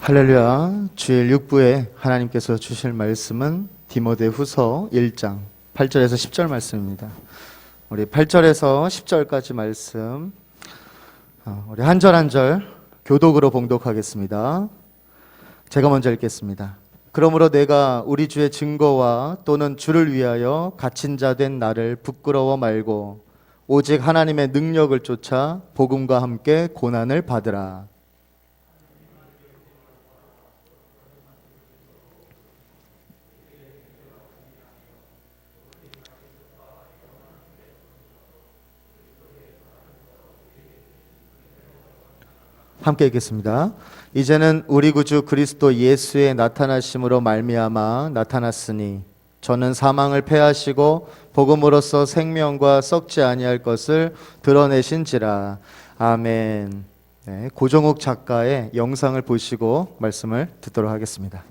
할렐루야. 주일 6부에 하나님께서 주실 말씀은 디모데후서 1장 8절에서 10절 말씀입니다. 우리 8절에서 10절까지 말씀 우리 한 절 한 절 교독으로 봉독하겠습니다. 제가 먼저 읽겠습니다. 그러므로 내가 우리 주의 증거와 또는 주를 위하여 갇힌 자 된 나를 부끄러워 말고 오직 하나님의 능력을 쫓아 복음과 함께 고난을 받으라. 함께 읽겠습니다. 이제는 우리 구주 그리스도 예수의 나타나심으로 말미암아 나타났으니 저는 사망을 패하시고 복음으로써 생명과 썩지 아니할 것을 드러내신지라. 아멘. 네, 고종욱 작가의 영상을 보시고 말씀을 듣도록 하겠습니다.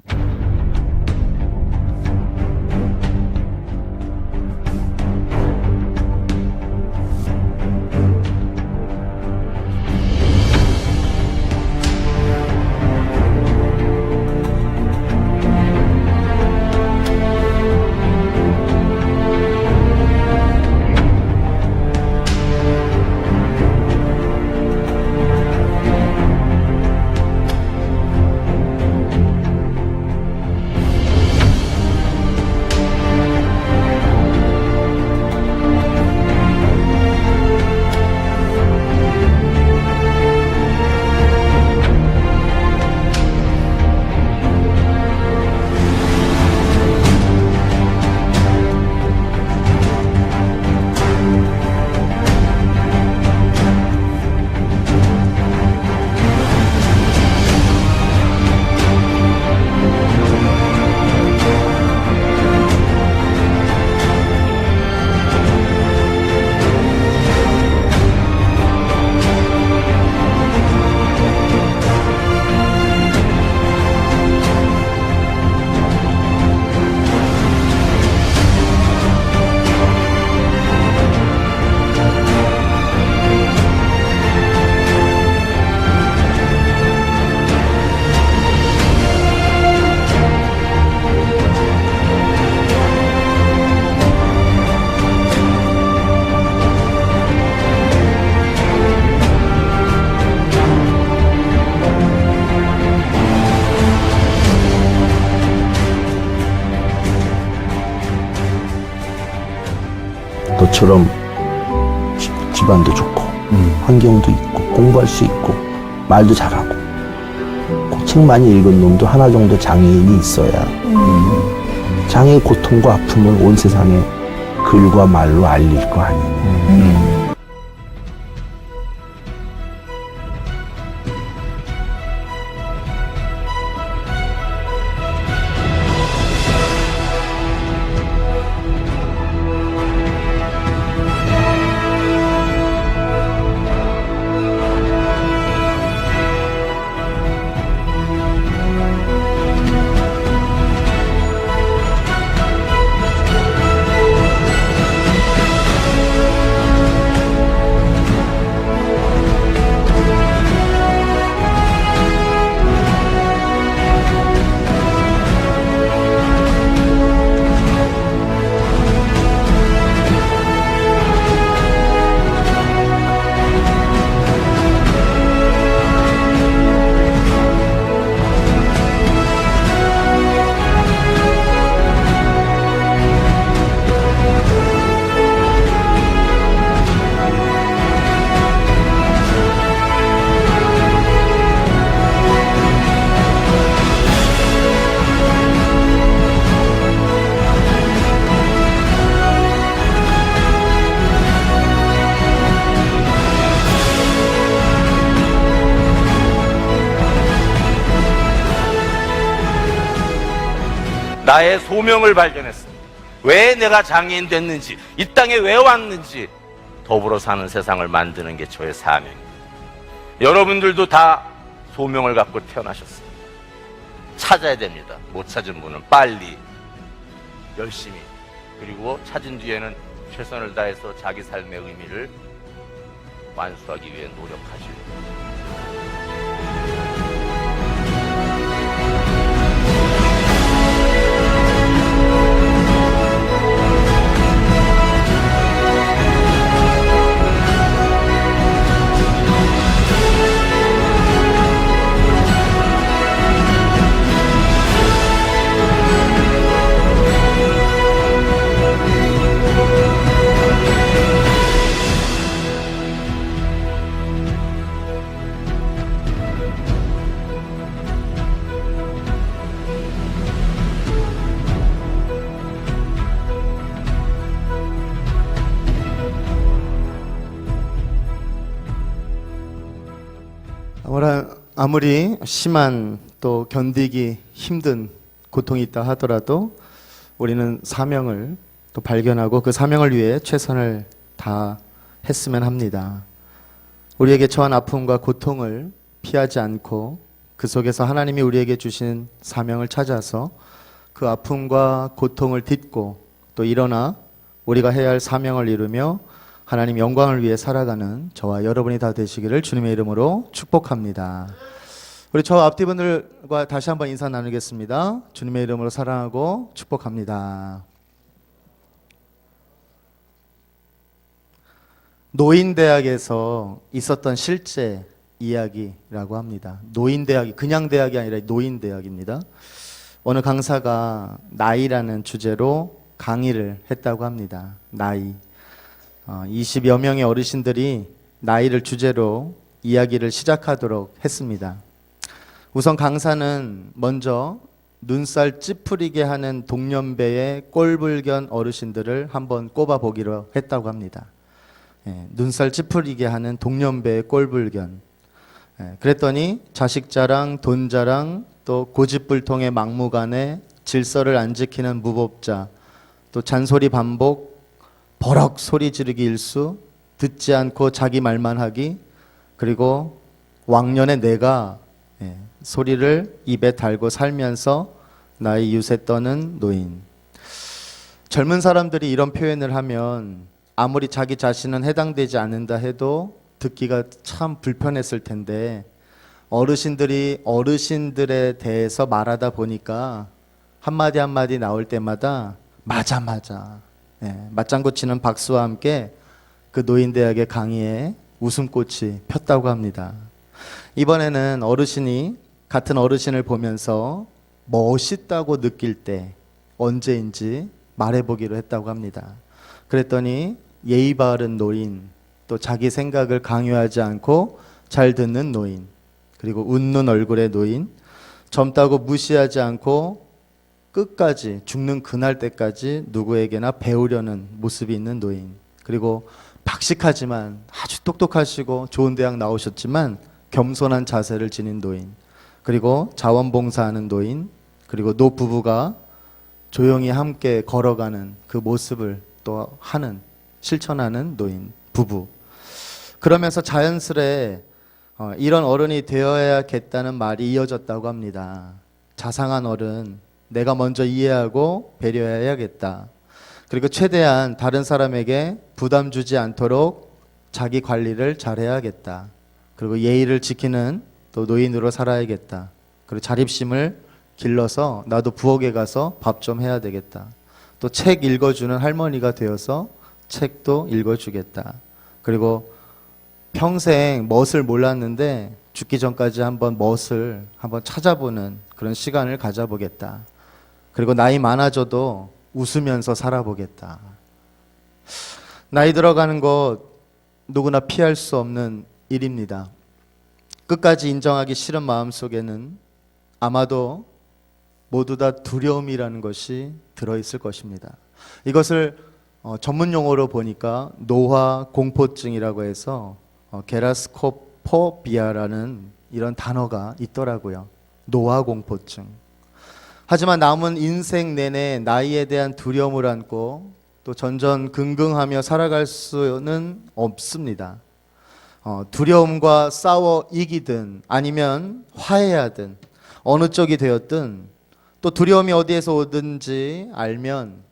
너처럼 집안도 좋고 환경도 있고 공부할 수 있고 말도 잘하고 꼭 책 많이 읽은 놈도 하나 정도 장애인이 있어야 장애의 고통과 아픔을 온 세상에 글과 말로 알릴 거 아니에요. 나의 소명을 발견했습니다. 왜 내가 장애인 됐는지, 이 땅에 왜 왔는지 더불어 사는 세상을 만드는 게 저의 사명입니다. 여러분들도 다 소명을 갖고 태어나셨습니다. 찾아야 됩니다. 못 찾은 분은 빨리 열심히, 그리고 찾은 뒤에는 최선을 다해서 자기 삶의 의미를 완수하기 위해 노력하시고 아무리 심한 또 견디기 힘든 고통이 있다 하더라도 우리는 사명을 또 발견하고 그 사명을 위해 최선을 다했으면 합니다. 우리에게 처한 아픔과 고통을 피하지 않고 그 속에서 하나님이 우리에게 주신 사명을 찾아서 그 아픔과 고통을 딛고 또 일어나 우리가 해야 할 사명을 이루며 하나님 영광을 위해 살아가는 저와 여러분이 다 되시기를 주님의 이름으로 축복합니다. 우리 저 앞뒤 분들과 다시 한번 인사 나누겠습니다. 주님의 이름으로 사랑하고 축복합니다. 노인대학에서 있었던 실제 이야기라고 합니다. 노인대학이 그냥 대학이 아니라 노인대학입니다. 어느 강사가 나이라는 주제로 강의를 했다고 합니다. 나이. 20여 명의 어르신들이 나이를 주제로 이야기를 시작하도록 했습니다. 우선 강사는 먼저 눈살 찌푸리게 하는 동년배의 꼴불견 어르신들을 한번 꼽아보기로 했다고 합니다. 눈살 찌푸리게 하는 동년배의 꼴불견. 그랬더니 자식 자랑, 돈 자랑, 또 고집불통의 막무가내, 질서를 안 지키는 무법자, 또 잔소리 반복, 버럭 소리 지르기 일수, 듣지 않고 자기 말만 하기, 그리고 왕년에 내가 소리를 입에 달고 살면서 나의 유세 떠는 노인. 젊은 사람들이 이런 표현을 하면 아무리 자기 자신은 해당되지 않는다 해도 듣기가 참 불편했을 텐데 어르신들이 어르신들에 대해서 말하다 보니까 한마디 한마디 나올 때마다 맞아 맞장구 치는 박수와 함께 그 노인대학의 강의에 웃음꽃이 폈다고 합니다. 이번에는 어르신이 같은 어르신을 보면서 멋있다고 느낄 때 언제인지 말해보기로 했다고 합니다. 그랬더니 예의 바른 노인, 또 자기 생각을 강요하지 않고 잘 듣는 노인, 그리고 웃는 얼굴의 노인, 젊다고 무시하지 않고 끝까지 죽는 그날 때까지 누구에게나 배우려는 모습이 있는 노인, 그리고 박식하지만 아주 똑똑하시고 좋은 대학 나오셨지만 겸손한 자세를 지닌 노인, 그리고 자원봉사하는 노인, 그리고 노부부가 조용히 함께 걸어가는 그 모습을 또 하는, 실천하는 노인, 부부. 그러면서 자연스레 이런 어른이 되어야겠다는 말이 이어졌다고 합니다. 자상한 어른, 내가 먼저 이해하고 배려해야겠다. 그리고 최대한 다른 사람에게 부담 주지 않도록 자기 관리를 잘해야겠다. 그리고 예의를 지키는 또 노인으로 살아야겠다. 그리고 자립심을 길러서 나도 부엌에 가서 밥 좀 해야 되겠다. 또 책 읽어주는 할머니가 되어서 책도 읽어주겠다. 그리고 평생 멋을 몰랐는데 죽기 전까지 한번 멋을 한번 찾아보는 그런 시간을 가져보겠다. 그리고 나이 많아져도 웃으면서 살아보겠다. 나이 들어가는 것 누구나 피할 수 없는 일입니다. 끝까지 인정하기 싫은 마음속에는 아마도 모두 다 두려움이라는 것이 들어있을 것입니다. 이것을 전문 용어로 보니까 노화 공포증이라고 해서 게라스코포비아라는 이런 단어가 있더라고요. 노화 공포증. 하지만 남은 인생 내내 나이에 대한 두려움을 안고 또 전전긍긍하며 살아갈 수는 없습니다. 두려움과 싸워 이기든 아니면 화해하든 어느 쪽이 되었든 또 두려움이 어디에서 오든지 알면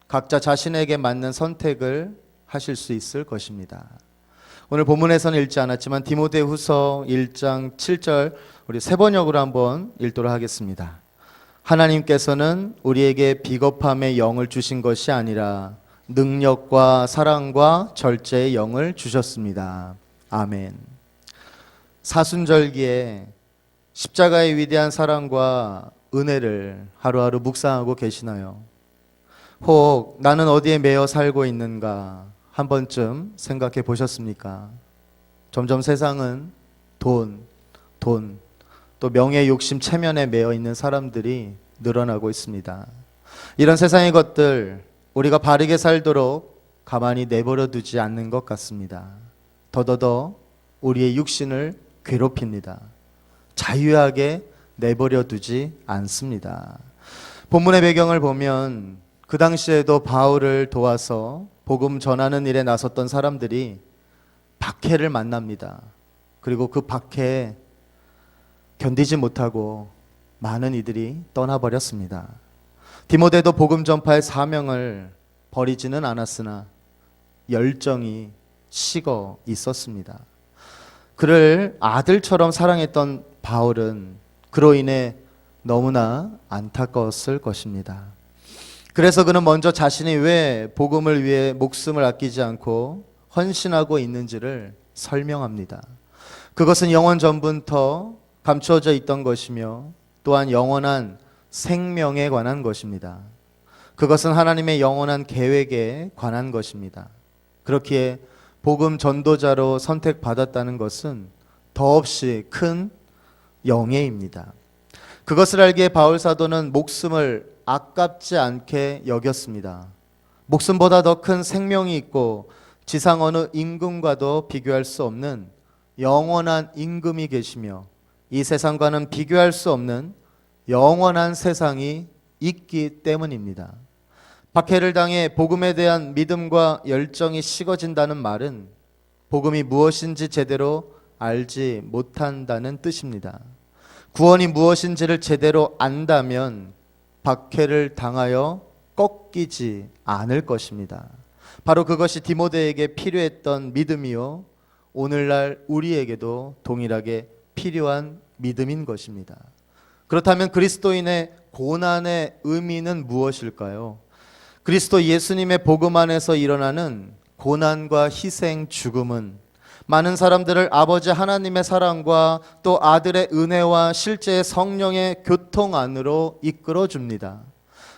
각자 자신에게 맞는 선택을 하실 수 있을 것입니다. 오늘 본문에서는 읽지 않았지만 디모데후서 1장 7절 우리 세 번역으로 한번 읽도록 하겠습니다. 하나님께서는 우리에게 비겁함의 영을 주신 것이 아니라 능력과 사랑과 절제의 영을 주셨습니다. 아멘. 사순절기에 십자가의 위대한 사랑과 은혜를 하루하루 묵상하고 계시나요? 혹 나는 어디에 매여 살고 있는가 한 번쯤 생각해 보셨습니까? 점점 세상은 돈, 또 명예 욕심 체면에 매여 있는 사람들이 늘어나고 있습니다. 이런 세상의 것들 우리가 바르게 살도록 가만히 내버려 두지 않는 것 같습니다. 더더더 우리의 육신을 괴롭힙니다. 자유하게 내버려 두지 않습니다. 본문의 배경을 보면 그 당시에도 바울을 도와서 복음 전하는 일에 나섰던 사람들이 박해를 만납니다. 그리고 그 박해에 견디지 못하고 많은 이들이 떠나버렸습니다. 디모데도 복음 전파의 사명을 버리지는 않았으나 열정이 식어 있었습니다. 그를 아들처럼 사랑했던 바울은 그로 인해 너무나 안타까웠을 것입니다. 그래서 그는 먼저 자신이 왜 복음을 위해 목숨을 아끼지 않고 헌신하고 있는지를 설명합니다. 그것은 영원 전부터 감추어져 있던 것이며 또한 영원한 생명에 관한 것입니다. 그것은 하나님의 영원한 계획에 관한 것입니다. 그렇기에 복음 전도자로 선택받았다는 것은 더없이 큰 영예입니다. 그것을 알기에 바울 사도는 목숨을 아깝지 않게 여겼습니다. 목숨보다 더 큰 생명이 있고 지상 어느 임금과도 비교할 수 없는 영원한 임금이 계시며 이 세상과는 비교할 수 없는 영원한 세상이 있기 때문입니다. 박해를 당해 복음에 대한 믿음과 열정이 식어진다는 말은 복음이 무엇인지 제대로 알지 못한다는 뜻입니다. 구원이 무엇인지를 제대로 안다면 박해를 당하여 꺾이지 않을 것입니다. 바로 그것이 디모데에게 필요했던 믿음이요 오늘날 우리에게도 동일하게 필요한 믿음인 것입니다. 그렇다면 그리스도인의 고난의 의미는 무엇일까요? 그리스도 예수님의 복음 안에서 일어나는 고난과 희생, 죽음은 많은 사람들을 아버지 하나님의 사랑과 또 아들의 은혜와 실제의 성령의 교통 안으로 이끌어 줍니다.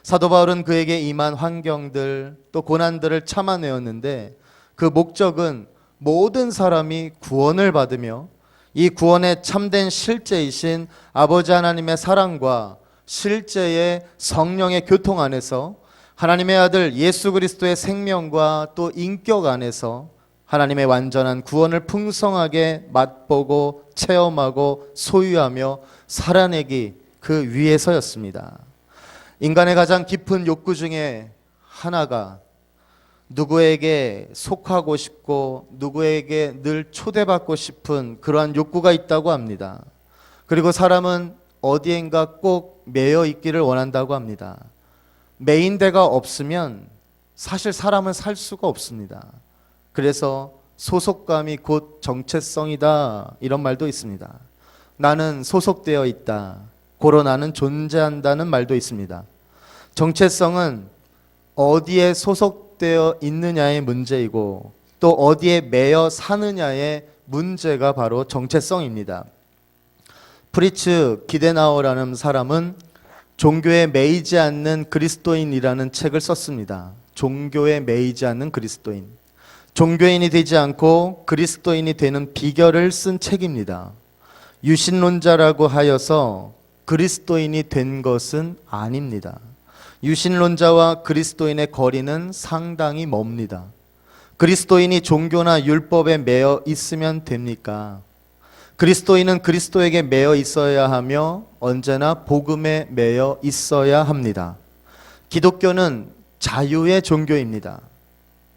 사도 바울은 그에게 임한 환경들 또 고난들을 참아내었는데 그 목적은 모든 사람이 구원을 받으며 이 구원의 참된 실제이신 아버지 하나님의 사랑과 실제의 성령의 교통 안에서 하나님의 아들 예수 그리스도의 생명과 또 인격 안에서 하나님의 완전한 구원을 풍성하게 맛보고 체험하고 소유하며 살아내기 그 위해서였습니다. 인간의 가장 깊은 욕구 중에 하나가 누구에게 속하고 싶고 누구에게 늘 초대받고 싶은 그러한 욕구가 있다고 합니다. 그리고 사람은 어디엔가 꼭 매여 있기를 원한다고 합니다. 매인 데가 없으면 사실 사람은 살 수가 없습니다. 그래서 소속감이 곧 정체성이다 이런 말도 있습니다. 나는 소속되어 있다. 고로 나는 존재한다는 말도 있습니다. 정체성은 어디에 소속되어 있느냐의 문제이고 또 어디에 매여 사느냐의 문제가 바로 정체성입니다. 프리츠 기데나워라는 사람은 종교에 매이지 않는 그리스도인이라는 책을 썼습니다. 종교에 매이지 않는 그리스도인. 종교인이 되지 않고 그리스도인이 되는 비결을 쓴 책입니다. 유신론자라고 하여서 그리스도인이 된 것은 아닙니다. 유신론자와 그리스도인의 거리는 상당히 멉니다. 그리스도인이 종교나 율법에 매여 있으면 됩니까? 그리스도인은 그리스도에게 매여 있어야 하며 언제나 복음에 매여 있어야 합니다. 기독교는 자유의 종교입니다.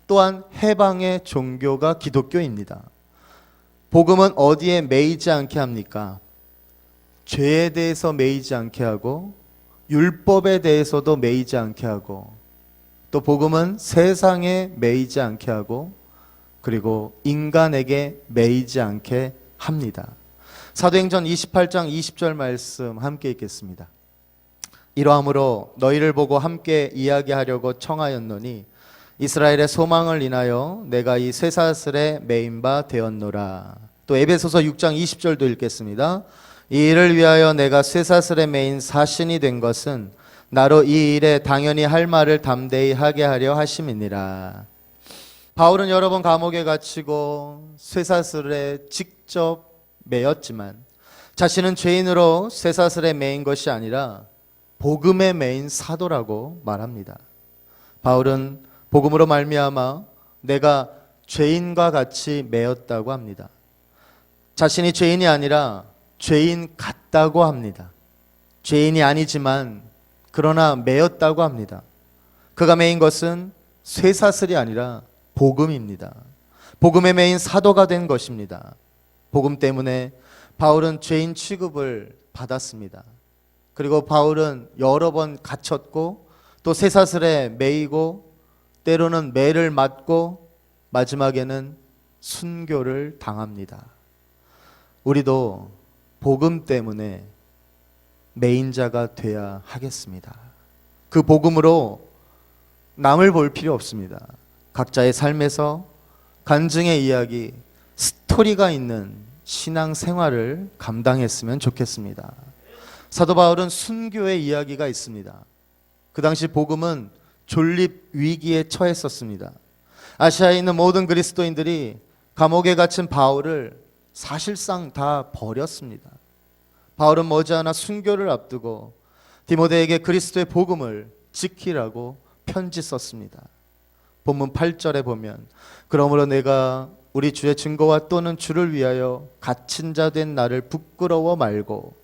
또한 해방의 종교가 기독교입니다. 복음은 어디에 매이지 않게 합니까? 죄에 대해서 매이지 않게 하고 율법에 대해서도 매이지 않게 하고 또 복음은 세상에 매이지 않게 하고 그리고 인간에게 매이지 않게 합니다. 사도행전 28장 20절 말씀 함께 읽겠습니다. 이러함으로 너희를 보고 함께 이야기하려고 청하였노니 이스라엘의 소망을 인하여 내가 이 쇠사슬에 매인 바 되었노라. 또 에베소서 6장 20절도 읽겠습니다. 이 일을 위하여 내가 쇠사슬에 매인 사신이 된 것은 나로 이 일에 당연히 할 말을 담대히 하게 하려 하심이니라. 바울은 여러 번 감옥에 갇히고 쇠사슬에 직접 매였지만 자신은 죄인으로 쇠사슬에 매인 것이 아니라 복음에 매인 사도라고 말합니다. 바울은 복음으로 말미암아 내가 죄인과 같이 매였다고 합니다. 자신이 죄인이 아니라 죄인 같다고 합니다. 죄인이 아니지만 그러나 매였다고 합니다. 그가 매인 것은 쇠사슬이 아니라 복음입니다. 복음에 매인 사도가 된 것입니다. 복음 때문에 바울은 죄인 취급을 받았습니다. 그리고 바울은 여러 번 갇혔고 또 쇠사슬에 매이고 때로는 매를 맞고 마지막에는 순교를 당합니다. 우리도 복음 때문에 매인 자가 돼야 하겠습니다. 그 복음으로 남을 볼 필요 없습니다. 각자의 삶에서 간증의 이야기, 스토리가 있는 신앙 생활을 감당했으면 좋겠습니다. 사도 바울은 순교의 이야기가 있습니다. 그 당시 복음은 존립 위기에 처했었습니다. 아시아에 있는 모든 그리스도인들이 감옥에 갇힌 바울을 사실상 다 버렸습니다. 바울은 머지않아 순교를 앞두고 디모데에게 그리스도의 복음을 지키라고 편지 썼습니다. 본문 8절에 보면 그러므로 내가 우리 주의 증거와 또는 주를 위하여 갇힌 자 된 나를 부끄러워 말고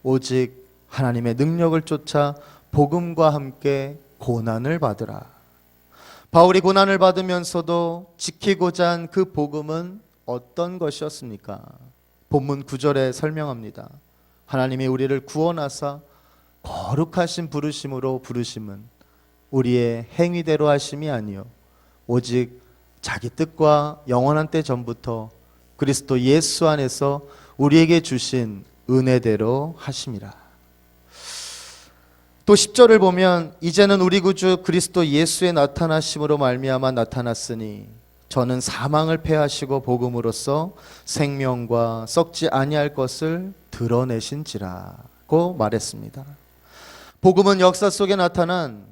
오직 하나님의 능력을 쫓아 복음과 함께 고난을 받으라. 바울이 고난을 받으면서도 지키고자 한 그 복음은 어떤 것이었습니까? 본문 9절에 설명합니다. 하나님이 우리를 구원하사 거룩하신 부르심으로 부르심은 우리의 행위대로 하심이 아니요 오직 자기 뜻과 영원한 때 전부터 그리스도 예수 안에서 우리에게 주신 은혜대로 하심이라. 또 10절을 보면 이제는 우리 구주 그리스도 예수의 나타나심으로 말미암아 나타났으니 저는 사망을 패하시고 복음으로써 생명과 썩지 아니할 것을 드러내신지라고 말했습니다. 복음은 역사 속에 나타난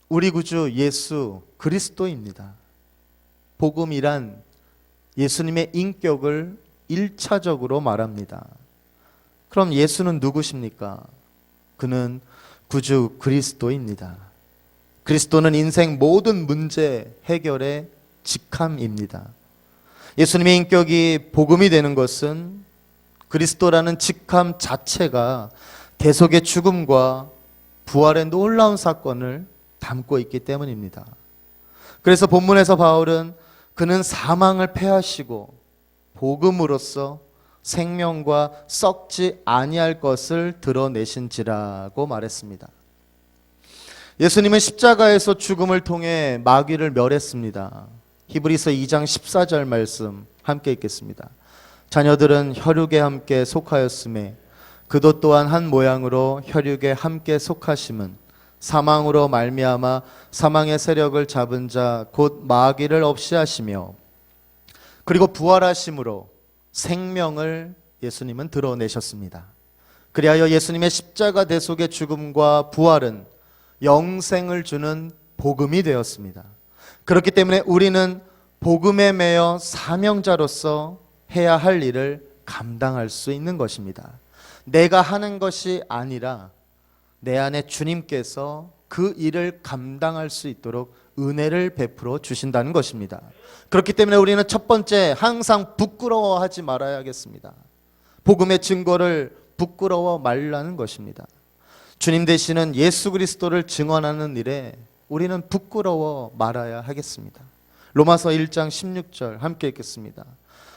우리 구주 예수 그리스도입니다. 복음이란 예수님의 인격을 1차적으로 말합니다. 그럼 예수는 누구십니까? 그는 구주 그리스도입니다. 그리스도는 인생 모든 문제 해결의 직함입니다. 예수님의 인격이 복음이 되는 것은 그리스도라는 직함 자체가 대속의 죽음과 부활의 놀라운 사건을 담고 있기 때문입니다. 그래서 본문에서 바울은 그는 사망을 패하시고 복음으로써 생명과 썩지 아니할 것을 드러내신지라고 말했습니다. 예수님은 십자가에서 죽음을 통해 마귀를 멸했습니다. 히브리서 2장 14절 말씀 함께 읽겠습니다. 자녀들은 혈육에 함께 속하였음에 그도 또한 한 모양으로 혈육에 함께 속하심은 사망으로 말미암아 사망의 세력을 잡은 자 곧 마귀를 없이 하시며 그리고 부활하심으로 생명을 예수님은 드러내셨습니다. 그리하여 예수님의 십자가 대속의 죽음과 부활은 영생을 주는 복음이 되었습니다. 그렇기 때문에 우리는 복음에 매여 사명자로서 해야 할 일을 감당할 수 있는 것입니다. 내가 하는 것이 아니라 내 안에 주님께서 그 일을 감당할 수 있도록 은혜를 베풀어 주신다는 것입니다. 그렇기 때문에 우리는 첫 번째 항상 부끄러워하지 말아야겠습니다. 복음의 증거를 부끄러워 말라는 것입니다. 주님 되시는 예수 그리스도를 증언하는 일에 우리는 부끄러워 말아야 하겠습니다. 로마서 1장 16절 함께 읽겠습니다.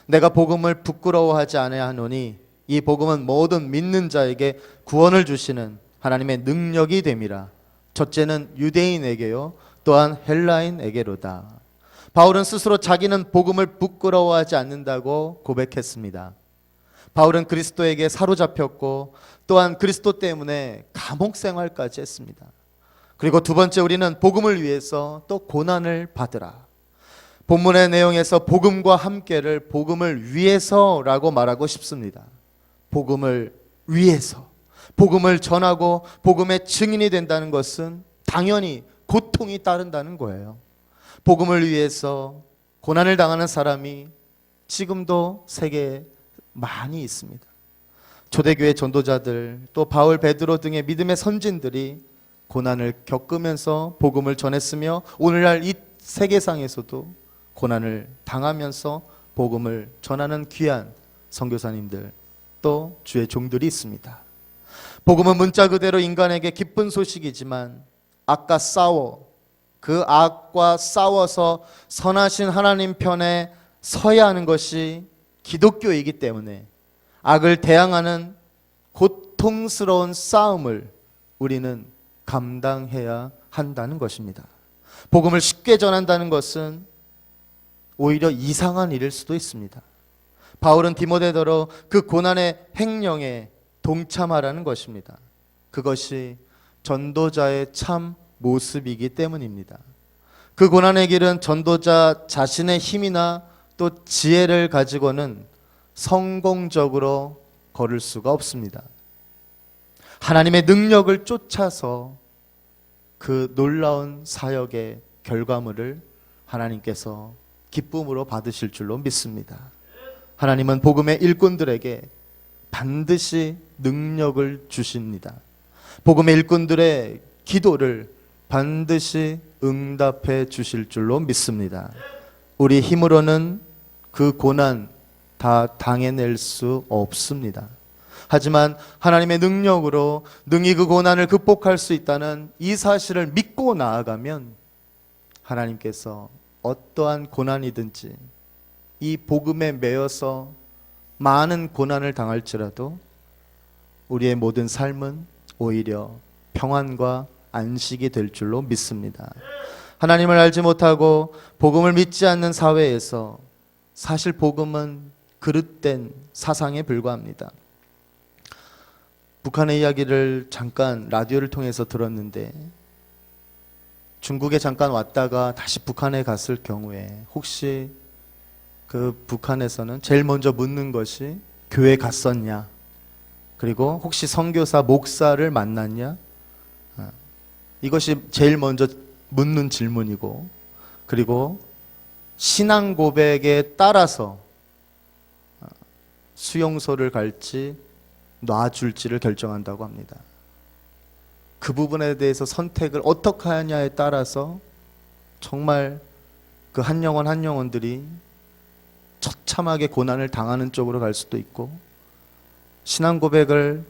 내가 복음을 부끄러워하지 아니하노니 이 복음은 모든 믿는 자에게 구원을 주시는 하나님의 능력이 됨이라. 첫째는 유대인에게요 또한 헬라인에게로다. 바울은 스스로 자기는 복음을 부끄러워하지 않는다고 고백했습니다. 바울은 그리스도에게 사로잡혔고 또한 그리스도 때문에 감옥 생활까지 했습니다. 그리고 두 번째 우리는 복음을 위해서 또 고난을 받으라. 본문의 내용에서 복음과 함께를 복음을 위해서라고 말하고 싶습니다. 복음을 위해서, 복음을 전하고 복음의 증인이 된다는 것은 당연히 고통이 따른다는 거예요. 복음을 위해서 고난을 당하는 사람이 지금도 세계에 많이 있습니다. 초대교회 전도자들 또 바울, 베드로 등의 믿음의 선진들이 고난을 겪으면서 복음을 전했으며 오늘날 이 세계상에서도 고난을 당하면서 복음을 전하는 귀한 선교사님들 또 주의 종들이 있습니다. 복음은 문자 그대로 인간에게 기쁜 소식이지만 악과 그 악과 싸워서 선하신 하나님 편에 서야 하는 것이 기독교이기 때문에 악을 대항하는 고통스러운 싸움을 우리는 감당해야 한다는 것입니다. 복음을 쉽게 전한다는 것은 오히려 이상한 일일 수도 있습니다. 바울은 디모데더러 그 고난의 행령에 동참하라는 것입니다. 그것이 전도자의 참 모습이기 때문입니다. 그 고난의 길은 전도자 자신의 힘이나 또 지혜를 가지고는 성공적으로 걸을 수가 없습니다. 하나님의 능력을 쫓아서 그 놀라운 사역의 결과물을 하나님께서 기쁨으로 받으실 줄로 믿습니다. 하나님은 복음의 일꾼들에게 반드시 능력을 주십니다. 복음의 일꾼들의 기도를 반드시 응답해 주실 줄로 믿습니다. 우리 힘으로는 그 고난 다 당해낼 수 없습니다. 하지만 하나님의 능력으로 능히 그 고난을 극복할 수 있다는 이 사실을 믿고 나아가면 하나님께서 어떠한 고난이든지 이 복음에 매여서 많은 고난을 당할지라도 우리의 모든 삶은 오히려 평안과 안식이 될 줄로 믿습니다. 하나님을 알지 못하고 복음을 믿지 않는 사회에서 사실 복음은 그릇된 사상에 불과합니다. 북한의 이야기를 잠깐 라디오를 통해서 들었는데 중국에 잠깐 왔다가 다시 북한에 갔을 경우에 혹시 그 북한에서는 제일 먼저 묻는 것이 교회 갔었냐, 그리고 혹시 선교사 목사를 만났냐, 이것이 제일 먼저 묻는 질문이고, 그리고 신앙 고백에 따라서 수용소를 갈지 놔줄지를 결정한다고 합니다. 그 부분에 대해서 선택을 어떻게 하냐에 따라서 정말 그 한 영혼 한 영혼들이 처참하게 고난을 당하는 쪽으로 갈 수도 있고, 신앙 고백을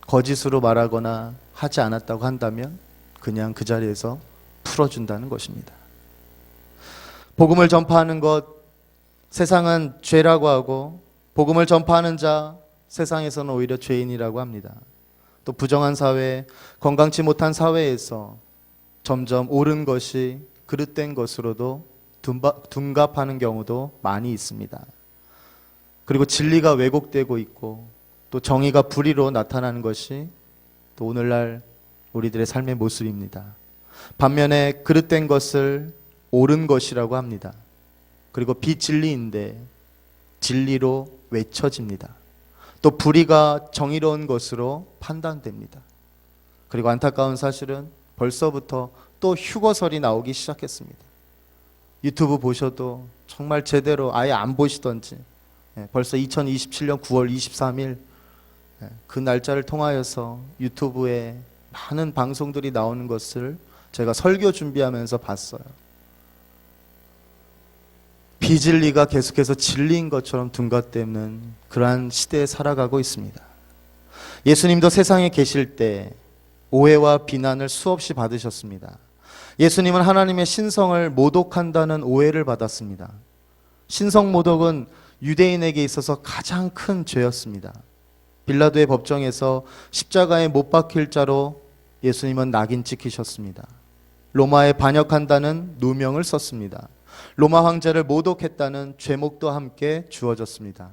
거짓으로 말하거나 하지 않았다고 한다면 그냥 그 자리에서 풀어준다는 것입니다. 복음을 전파하는 것, 세상은 죄라고 하고, 복음을 전파하는 자, 세상에서는 오히려 죄인이라고 합니다. 또 부정한 사회, 건강치 못한 사회에서 점점 옳은 것이 그릇된 것으로도 둔갑하는 경우도 많이 있습니다. 그리고 진리가 왜곡되고 있고 또 정의가 불의로 나타나는 것이 또 오늘날 우리들의 삶의 모습입니다. 반면에 그릇된 것을 옳은 것이라고 합니다. 그리고 비진리인데 진리로 외쳐집니다. 또 불의가 정의로운 것으로 판단됩니다. 그리고 안타까운 사실은 벌써부터 또 휴거설이 나오기 시작했습니다. 유튜브 보셔도 정말 제대로 아예 안 보시던지 벌써 2027년 9월 23일 그 날짜를 통하여서 유튜브에 많은 방송들이 나오는 것을 제가 설교 준비하면서 봤어요. 비진리가 계속해서 진리인 것처럼 둔갑되는 그러한 시대에 살아가고 있습니다. 예수님도 세상에 계실 때 오해와 비난을 수없이 받으셨습니다. 예수님은 하나님의 신성을 모독한다는 오해를 받았습니다. 신성 모독은 유대인에게 있어서 가장 큰 죄였습니다. 빌라도의 법정에서 십자가에 못 박힐 자로 예수님은 낙인 찍히셨습니다. 로마에 반역한다는 누명을 썼습니다. 로마 황제를 모독했다는 죄목도 함께 주어졌습니다.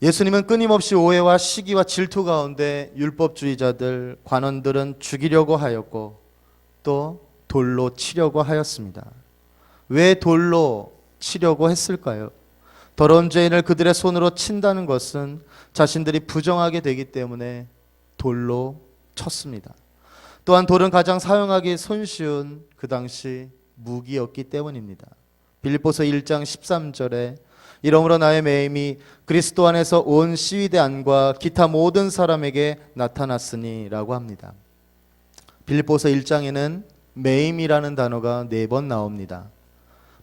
예수님은 끊임없이 오해와 시기와 질투 가운데 율법주의자들, 관원들은 죽이려고 하였고 또 돌로 치려고 하였습니다. 왜 돌로 치려고 했을까요? 더러운 죄인을 그들의 손으로 친다는 것은 자신들이 부정하게 되기 때문에 돌로 쳤습니다. 또한 돌은 가장 사용하기 손쉬운 그 당시 무기였기 때문입니다. 빌립보서 1장 13절에 이러므로 나의 매임이 그리스도 안에서 온 시위대 안과 기타 모든 사람에게 나타났으니 라고 합니다. 빌립보서 1장에는 매임이라는 단어가 4번 나옵니다.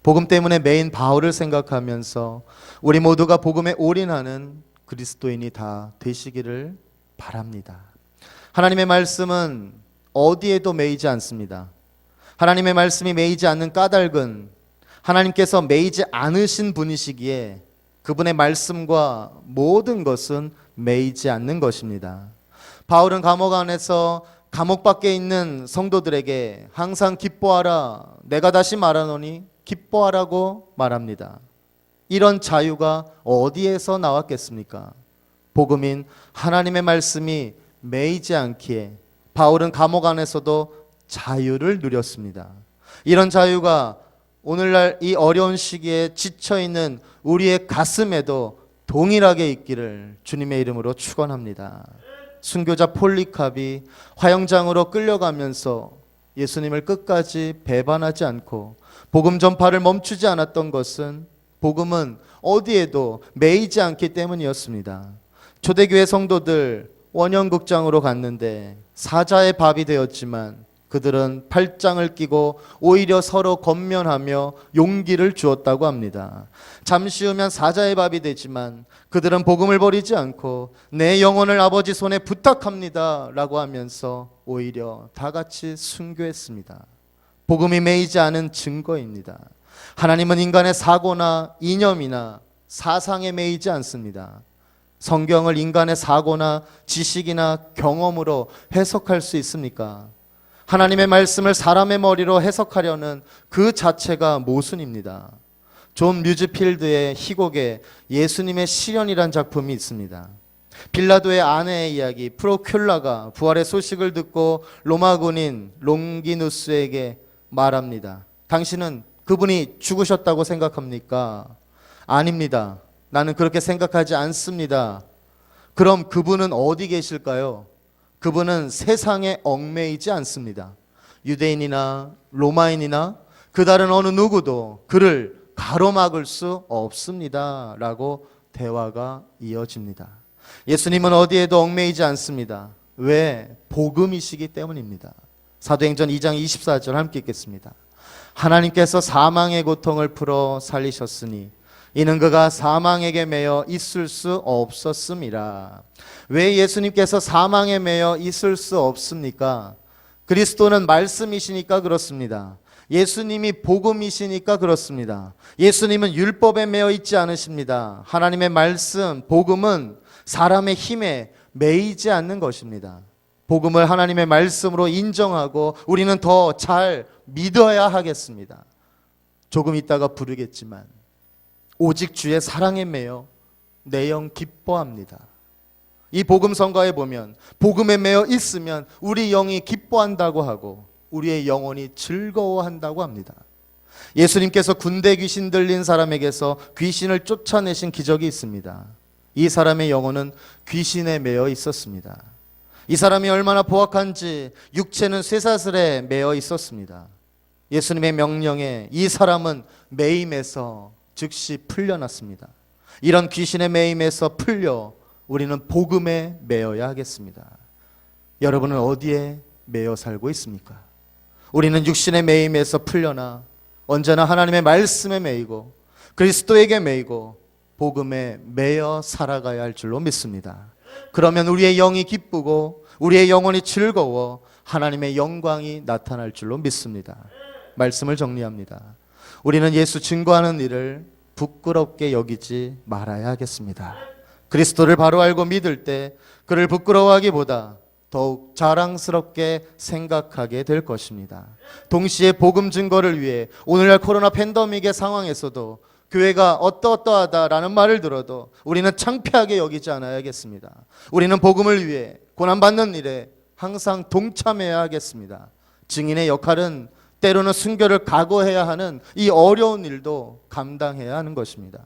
복음 때문에 매인 바울을 생각하면서 우리 모두가 복음에 올인하는 그리스도인이 다 되시기를 바랍니다. 하나님의 말씀은 어디에도 매이지 않습니다. 하나님의 말씀이 매이지 않는 까닭은 하나님께서 매이지 않으신 분이시기에 그분의 말씀과 모든 것은 매이지 않는 것입니다. 바울은 감옥 안에서 감옥 밖에 있는 성도들에게 항상 기뻐하라, 내가 다시 말하노니 기뻐하라고 말합니다. 이런 자유가 어디에서 나왔겠습니까? 복음인 하나님의 말씀이 매이지 않기에 바울은 감옥 안에서도 자유를 누렸습니다. 이런 자유가 오늘날 이 어려운 시기에 지쳐있는 우리의 가슴에도 동일하게 있기를 주님의 이름으로 축원합니다. 순교자 폴리캅이 화영장으로 끌려가면서 예수님을 끝까지 배반하지 않고 복음 전파를 멈추지 않았던 것은 복음은 어디에도 매이지 않기 때문이었습니다. 초대교회 성도들 원형극장으로 갔는데 사자의 밥이 되었지만 그들은 팔짱을 끼고 오히려 서로 권면하며 용기를 주었다고 합니다. 잠시 후면 사자의 밥이 되지만 그들은 복음을 버리지 않고 내 영혼을 아버지 손에 부탁합니다 라고 하면서 오히려 다 같이 순교했습니다. 복음이 매이지 않은 증거입니다. 하나님은 인간의 사고나 이념이나 사상에 매이지 않습니다. 성경을 인간의 사고나 지식이나 경험으로 해석할 수 있습니까? 하나님의 말씀을 사람의 머리로 해석하려는 그 자체가 모순입니다. 존 뮤즈필드의 희곡에 예수님의 시련이란 작품이 있습니다. 빌라도의 아내의 이야기, 프로큘라가 부활의 소식을 듣고 로마 군인 롱기누스에게 말합니다. 당신은 그분이 죽으셨다고 생각합니까? 아닙니다. 나는 그렇게 생각하지 않습니다. 그럼 그분은 어디 계실까요? 그분은 세상에 얽매이지 않습니다. 유대인이나 로마인이나 그 다른 어느 누구도 그를 가로막을 수 없습니다 라고 대화가 이어집니다. 예수님은 어디에도 얽매이지 않습니다. 왜? 복음이시기 때문입니다. 사도행전 2장 24절 함께 읽겠습니다. 하나님께서 사망의 고통을 풀어 살리셨으니 이는 그가 사망에게 매여 있을 수 없었음이라. 왜 예수님께서 사망에 매여 있을 수 없습니까? 그리스도는 말씀이시니까 그렇습니다. 예수님이 복음이시니까 그렇습니다. 예수님은 율법에 매여 있지 않으십니다. 하나님의 말씀, 복음은 사람의 힘에 매이지 않는 것입니다. 복음을 하나님의 말씀으로 인정하고 우리는 더 잘 믿어야 하겠습니다. 조금 있다가 부르겠지만 오직 주의 사랑에 매여 내 영 기뻐합니다. 이 복음 성가에 보면 복음에 매여 있으면 우리 영이 기뻐한다고 하고 우리의 영혼이 즐거워한다고 합니다. 예수님께서 군대 귀신 들린 사람에게서 귀신을 쫓아내신 기적이 있습니다. 이 사람의 영혼은 귀신에 매여 있었습니다. 이 사람이 얼마나 포악한지 육체는 쇠사슬에 매여 있었습니다. 예수님의 명령에 이 사람은 매임에서 즉시 풀려났습니다. 이런 귀신의 매임에서 풀려 우리는 복음에 매여야 하겠습니다. 여러분은 어디에 매여 살고 있습니까? 우리는 육신의 매임에서 풀려나 언제나 하나님의 말씀에 매이고 그리스도에게 매이고 복음에 매여 살아가야 할 줄로 믿습니다. 그러면 우리의 영이 기쁘고 우리의 영혼이 즐거워 하나님의 영광이 나타날 줄로 믿습니다. 말씀을 정리합니다. 우리는 예수 증거하는 일을 부끄럽게 여기지 말아야 하겠습니다. 그리스도를 바로 알고 믿을 때 그를 부끄러워하기보다 더욱 자랑스럽게 생각하게 될 것입니다. 동시에 복음 증거를 위해 오늘날 코로나 팬데믹의 상황에서도 교회가 어떠어떠하다라는 말을 들어도 우리는 창피하게 여기지 않아야겠습니다. 우리는 복음을 위해 고난받는 일에 항상 동참해야 하겠습니다. 증인의 역할은 때로는 순교를 각오해야 하는 이 어려운 일도 감당해야 하는 것입니다.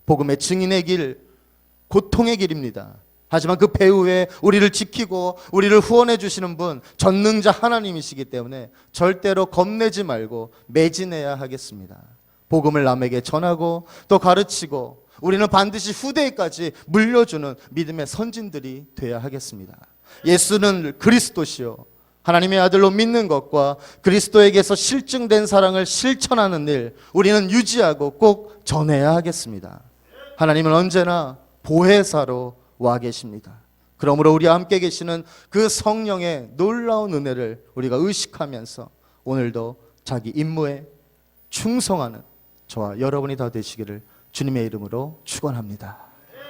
복음의 증인의 길, 고통의 길입니다. 하지만 그 배후에 우리를 지키고 우리를 후원해 주시는 분, 전능자 하나님이시기 때문에 절대로 겁내지 말고 매진해야 하겠습니다. 복음을 남에게 전하고 또 가르치고 우리는 반드시 후대에까지 물려주는 믿음의 선진들이 되어야 하겠습니다. 예수는 그리스도시요 하나님의 아들로 믿는 것과 그리스도에게서 실증된 사랑을 실천하는 일, 우리는 유지하고 꼭 전해야 하겠습니다. 하나님은 언제나 보혜사로 와 계십니다. 그러므로 우리 함께 계시는 그 성령의 놀라운 은혜를 우리가 의식하면서 오늘도 자기 임무에 충성하는 저와 여러분이 다 되시기를 주님의 이름으로 축원합니다.